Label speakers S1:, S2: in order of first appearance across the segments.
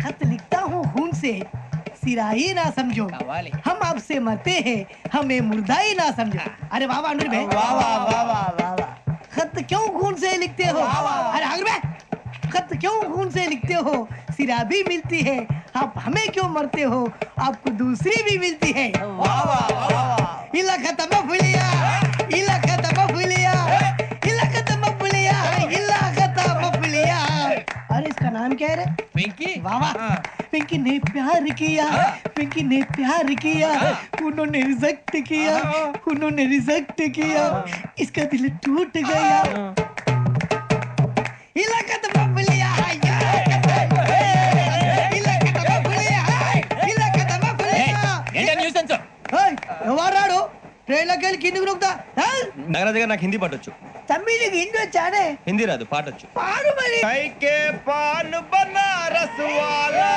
S1: खत लिखता हूँ खून से, सिराही ना समझो, हम आपसे मरते हैं, हमें मुर्दा ही ना समझो। अरे वाह वाह अनुर भाई,
S2: वाह वाह वाह वाह वाह वाह।
S1: खत क्यों खून से लिखते हो? अरे अनुर भाई, खत क्यों खून से लिखते हो? सिरा भी मिलती है, आप हमें क्यों मरते हो? आपको दूसरी भी मिलती है।
S2: वाह वाह वाह वाह।
S1: इला खत्म फुलिया, इला खत्म फुलिया, इला खत्म फुलिया, इला खत्म फुलिया। अरे इसका नाम क्या है रे?
S2: पिंकी।
S1: वाह वाह। पिंकी ने प्यार किया, पिंकी ने प्यार किया, उन्होंने रिजेक्ट किया, उन्होंने रिजेक्ट किया, इसका दिल टूट गया। इला खत्म फुलिया, इला खत्म फुलिया, इला खत्म फुलिया। ఎవరాడు ట్రైన్ లోకి వెళ్ళి కిందికి నొక్కుతా.
S3: నాగరాజు గారు నాకు హిందీ పాటొచ్చు.
S1: తమ్మి నీకు హిందీ వచ్చానే?
S3: హిందీ రాదు, పాటొచ్చు.
S1: పాడు మరి.
S3: కైకే పాన్ బనారస్ వాలా,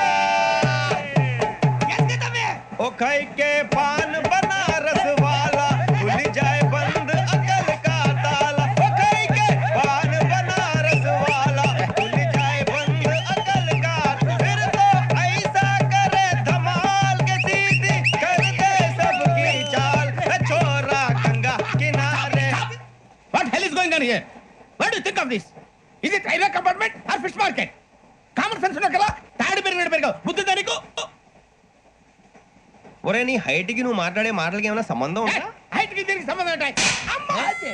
S3: ఓ కైకే పాన్ బనారస్ వాలా, खुल जाए बंद अकल का ताला, ओ कइके पान बनारस वाला, खुल जाए बंद अकल का, फिर तो ऐसा करे धमाल के सीधी कर दे सबकी चाल, छोरा गंगा किनारे.
S2: What hell is going on here? What do you think of this? Is it railway compartment or fish market? Common sense ఉన్న కదా, తాడి పెరిగావు బుద్ధి దానికి.
S3: ఒరే నీ హైట్ కి నువ్వు మాట్లాడే మాటలకి ఏమైనా సంబంధం ఉందా?
S2: హైట్ కి దీనికి సంబంధం ఉంటాయి. అమ్మా అదే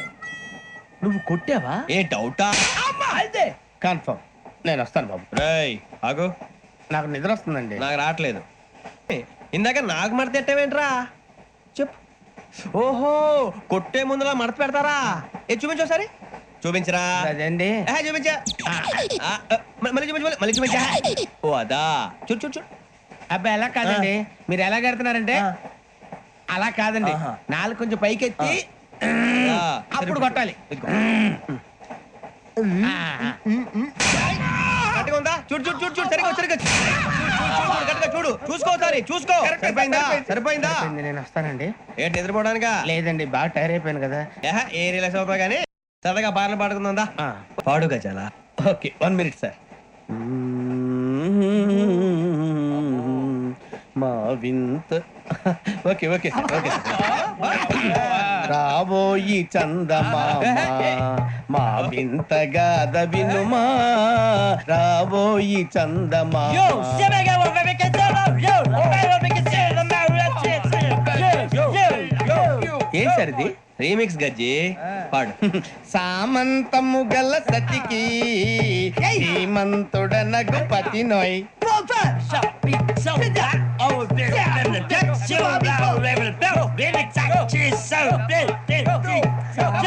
S2: నువ్వు కొట్టావా?
S3: ఏ డౌటా?
S2: అమ్మా అదే కన్ఫర్మ్. నేను వస్తాను బాబు.
S3: రేయ్ ఆగు,
S2: నాకు నిద్ర వస్తుందండి.
S3: నాకు రావట్లేదు. ఇందాక నాకు మడత ఎట్టవేంట్రా? చెప్పు. ఓహో, కొట్టే ముందులా మడత పెడతారా? ఏ చూపించు ఒకసారి. చూపించరా?
S2: అదండి.
S3: చూపించా. మళ్ళీ చూపించు, మళ్ళీ చూపించా. ఓ అదా, చూడు చూడు చూడు.
S2: అబ్బా ఎలా కాదండి, మీరు ఎలా కడుతున్నారంటే అలా కాదండి, నాలుగు కొంచెం పైకెత్తి అప్పుడు కొట్టాలి.
S3: గట్టిగా ఉందా? చూడు చూడు చూడు చూడు, సరిగ్గా సరిగ్గా గట్టిగా చూడు, చూసుకో ఒకసారి చూసుకో. సరిపోయిందా? సరిపోయిందా?
S2: నేను వస్తానండి.
S3: ఏంటి నిద్రపోవడానికా?
S2: లేదండి, బాగా టైర్ అయిపోయాను కదా.
S3: ఏ రిలాక్స్ అవుతావు కానీ సరదాగా పాటలు పాడుకుందా? పాడుగా చాలా.
S2: Okay, 1 minute sir. మా వింత. Okay okay sir, okay sir. రాబోయి చందమామ మా వింత గాథ వినుమా, రాబోయి చందమామ. ఏం సార్ ఇది?
S3: రీమిక్స్ గజ్జి, పాడు.
S2: సామంతము గల సతికి శ్రీమంతుడనగు పతి నోయ్.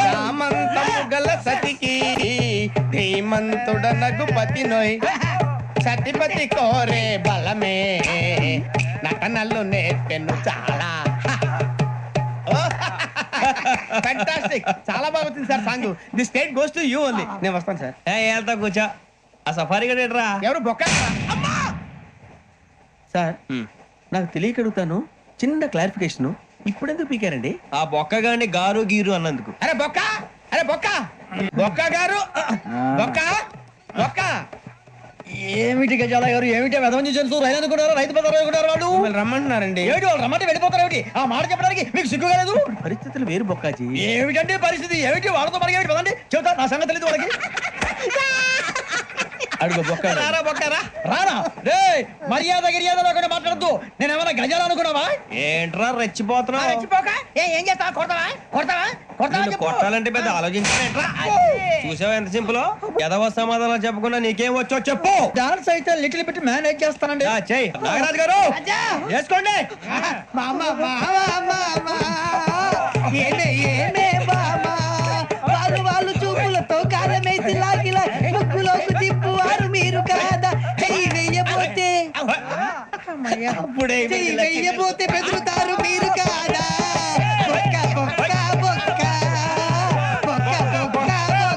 S2: సామంతము గల సతికి ధీమంతుడనగు పతి నోయ్, సతిపతి కోరే బలమే నటనలు నేర్పెను చాలా. ఫ్యాంటాస్టిక్, చాలా బాగా వచ్చింది sir song. The state goes to you only. నేను వస్తాను సార్.
S3: వెళ్తా కూర్చో. ఆ సఫారీ గడేట్రా?
S2: ఎవరు బొక్క సార్? నాకు తెలియక అడుగుతాను, చిన్న క్లారిఫికేషన్. ఇప్పుడు ఎందుకు పీకారండి?
S3: ఆ బొక్క గాని గారు గీరు అన్నందుకు.
S2: అరే బొక్క, అరే బొక్క, బొక్క గారు, బొక్క బొక్క.
S1: ఏమిటి గజాల గారు, ఏమిటి వెదవని తెలుసు? రైలు అనుకున్నారు, రైతు బజార్ అనుకున్నారు. వాళ్ళు
S2: మిమ్మల్ని రమ్మంటున్నారండి.
S1: ఏమిటి వాళ్ళు రమ్మంటే వెళ్ళిపోతారు? ఏమిటి ఆ మాట చెప్పడానికి మీకు సిగ్గు కాలేదు?
S2: పరిస్థితులు వేరు బొక్కాజీ.
S1: ఏమిటంటే పరిస్థితి ఏమిటి? వాళ్ళతో మనకి ఏమిటి పదండి, చెబుతా. నా సంగతి తెలియదు వాళ్ళకి.
S2: అడుగు బొక్క.
S3: రారా బొక్కరా,
S1: రానా? రే మర్యాద గిర్యాద లేకుండా మాట్లాడద్దు. నేను ఏమైనా గజాలు అనుకున్నావా?
S3: ఏంట్రా రెచ్చిపోతున్నావు?
S1: రెచ్చిపోక ఏం చేస్తావా? కొడతావా? కొడతావా? కొడతావా?
S3: నిన్ను కొట్టాలంటే పెద్ద ఆలోచించానేట్రా? చూసావా ఎంత సింపుల్? ఎదవ సమాధానం చెప్పకుండా నీకేం వచ్చో చెప్పు.
S1: డాన్స్ అయితే లిటిల్ బిట్ మేనేజ్ చేస్తానండి.
S3: చెయ్యి నాగరాజు గారు, వేసుకోండి.
S1: వాళ్ళు చూపులతో కాలమేసి లాగిలా ముక్కులోకి తిప్పువారు మీరు కాదా? చెయ్యి వెయ్యబోతే
S3: అప్పుడే
S1: చెయ్యి వెయ్యబోతే బెదురుతారు మీరు కాదా?